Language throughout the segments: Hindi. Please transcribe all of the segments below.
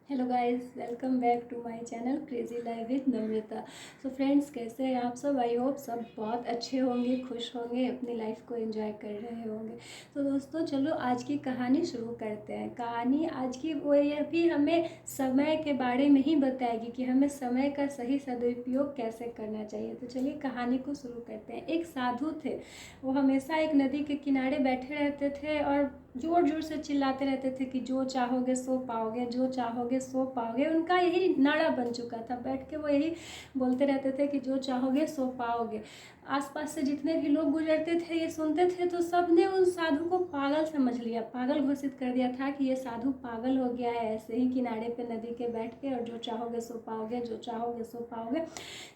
Hello guys, welcome back to my channel crazy life with Namrata. So friends, कैसे हैं आप सब? आई होप सब बहुत अच्छे होंगे, खुश होंगे, अपनी लाइफ को एंजॉय कर रहे होंगे। तो दोस्तों, चलो आज की कहानी शुरू करते हैं। कहानी आज की वो ये भी हमें समय के बारे में ही बताएगी कि हमें समय का सही सदुपयोग कैसे करना चाहिए। तो चलिए कहानी को शुरू करते हैं। एक साधु थे। वो हमेशा एक नदी के किनारे बैठे रहते थे और जोर जोर से चिल्लाते रहते थे कि जो चाहोगे सो पाओगे, जो चाहोगे सो पाओगे। उनका यही नारा बन चुका था। बैठ के वो यही बोलते रहते थे कि जो चाहोगे सो पाओगे। आसपास से जितने भी लोग गुजरते थे, ये सुनते थे, तो सब ने उस साधु को पागल समझ लिया, पागल घोषित कर दिया था कि ये साधु पागल हो गया है। ऐसे ही किनारे पे नदी के बैठ के और जो चाहोगे सो पाओगे, जो चाहोगे सो पाओगे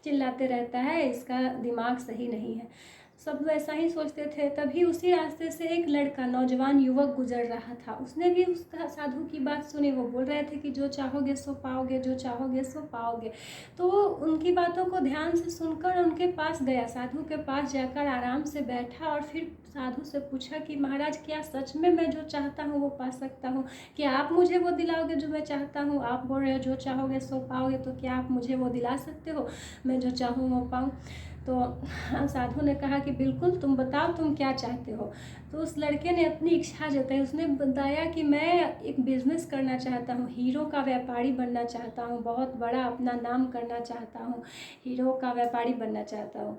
चिल्लाते रहता है, इसका दिमाग सही नहीं है। सब वैसा ही सोचते थे। तभी उसी रास्ते से एक लड़का, नौजवान युवक गुजर रहा था। उसने भी उस साधु की बात सुनी। वो बोल रहे थे कि जो चाहोगे सो पाओगे, जो चाहोगे सो पाओगे। तो उनकी बातों को ध्यान से सुनकर उनके पास गया, साधु के पास जाकर आराम से बैठा और फिर साधु से पूछा कि महाराज, क्या सच में मैं जो चाहता हूँ वो पा सकता हूँ? क्या आप मुझे वो दिलाओगे जो मैं चाहता हूँ? आप बोल रहे हो जो चाहोगे सो पाओगे, तो क्या आप मुझे वो दिला सकते हो, मैं जो चाहूँ वो पाऊँ? तो साधु ने कहा कि बिल्कुल, तुम बताओ तुम क्या चाहते हो। तो उस लड़के ने अपनी इच्छा जताई। उसने बताया कि मैं एक बिजनेस करना चाहता हूँ, हीरो का व्यापारी बनना चाहता हूँ, बहुत बड़ा अपना नाम करना चाहता हूँ, हीरो का व्यापारी बनना चाहता हूँ।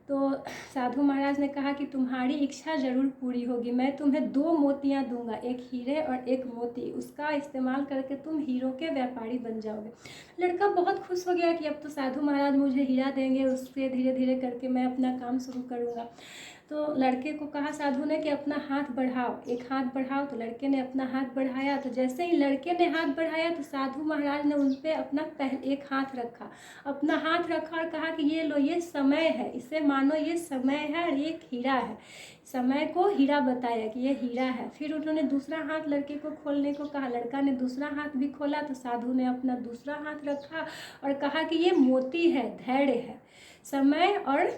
तो साधु महाराज ने कहा कि तुम्हारी इच्छा ज़रूर पूरी होगी। मैं तुम्हें 2 मोतियाँ दूंगा, एक हीरे और एक मोती। उसका इस्तेमाल करके तुम हीरो के व्यापारी बन जाओगे। लड़का बहुत खुश हो गया कि अब तो साधु महाराज मुझे हीरा देंगे, उससे धीरे धीरे करके मैं अपना काम शुरू करूँगा। तो लड़के को कहा साधु ने कि अपना हाथ बढ़ाओ, एक हाथ बढ़ाओ। तो लड़के ने अपना हाथ बढ़ाया। तो जैसे ही लड़के ने हाथ बढ़ाया तो साधु महाराज ने उन पर अपना एक हाथ रखा, अपना हाथ रखा और कहा कि ये लो, ये समय है, इसे मानो ये समय है और ये हीरा है। समय को हीरा बताया कि ये हीरा है। फिर उन्होंने दूसरा हाथ लड़के को खोलने को कहा। लड़का ने दूसरा हाथ भी खोला। तो साधु ने अपना दूसरा हाथ रखा और कहा कि ये मोती है, धैर्य है। समय और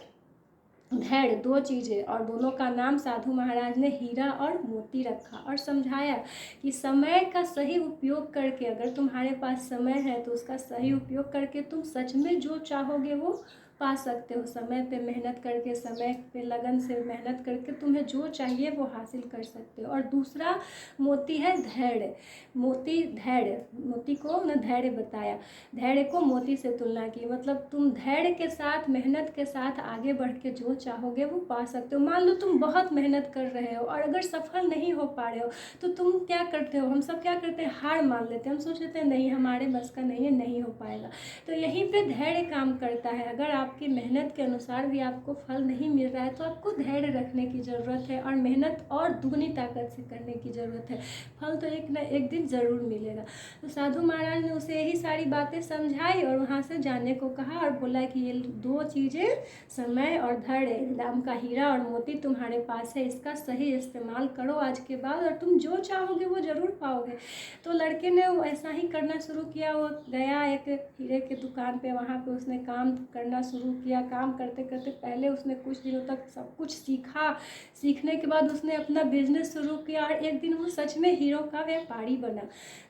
धैर्य 2 चीज़ें, और दोनों का नाम साधु महाराज ने हीरा और मोती रखा और समझाया कि समय का सही उपयोग करके, अगर तुम्हारे पास समय है तो उसका सही उपयोग करके तुम सच में जो चाहोगे वो पा सकते हो। समय पे मेहनत करके, समय पे लगन से मेहनत करके तुम्हें जो चाहिए वो हासिल कर सकते हो। और दूसरा मोती है धैर्य। मोती धैर्य, मोती को न धैर्य बताया, धैर्य को मोती से तुलना की। मतलब तुम धैर्य के साथ, मेहनत के साथ आगे बढ़ के जो चाहोगे वो पा सकते हो। मान लो तुम बहुत मेहनत कर रहे हो और अगर सफल नहीं हो पा रहे हो तो तुम क्या करते हो? हम सब क्या करते हैं? हार मान लेते हैं। हम सोच लेते हैं नहीं, हमारे बस का नहीं है, नहीं हो पाएगा। तो यहीं पे धैर्य काम करता है। अगर आपकी मेहनत के अनुसार भी आपको फल नहीं मिल रहा है तो आपको धैर्य रखने की ज़रूरत है और मेहनत और दुगनी ताकत से करने की ज़रूरत है। फल तो एक न एक दिन ज़रूर मिलेगा। तो साधु महाराज ने उसे यही सारी बातें समझाई और वहाँ से जाने को कहा और बोला कि ये 2 चीज़ें, समय और धैर्य, नाम का हीरा और मोती तुम्हारे पास है, इसका सही इस्तेमाल करो आज के बाद और तुम जो चाहोगे वो ज़रूर पाओगे। तो लड़के ने ऐसा ही करना शुरू किया। वो गया एक हीरे के दुकान पे, वहाँ पे उसने काम करना शुरू किया। काम करते करते पहले उसने कुछ दिनों तक सब कुछ सीखा। सीखने के बाद उसने अपना बिजनेस शुरू किया और एक दिन वो सच में हीरो का व्यापारी बना।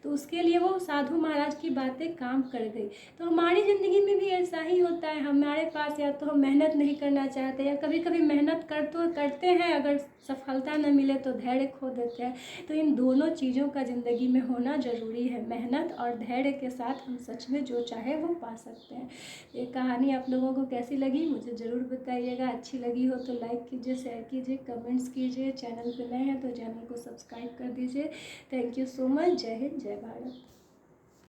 तो उसके लिए वो साधु महाराज की बातें काम कर गई। तो हमारी ज़िंदगी में भी ऐसा ही होता है। हमारे पास या तो हम मेहनत नहीं करना चाहते, या कभी कभी मेहनत करते हैं, अगर सफलता न मिले तो धैर्य खो देते हैं। तो इन दोनों चीज़ों का ज़िंदगी में होना ज़रूरी है। मेहनत और धैर्य के साथ हम सच में जो चाहे वो पा सकते हैं। ये कहानी आप लोगों को कैसी लगी मुझे ज़रूर बताइएगा। अच्छी लगी हो तो लाइक कीजिए, शेयर कीजिए, कमेंट्स कीजिए। चैनल पे नए हैं तो चैनल को सब्सक्राइब कर दीजिए। Thank you so much. जय हिंद, जय भारत।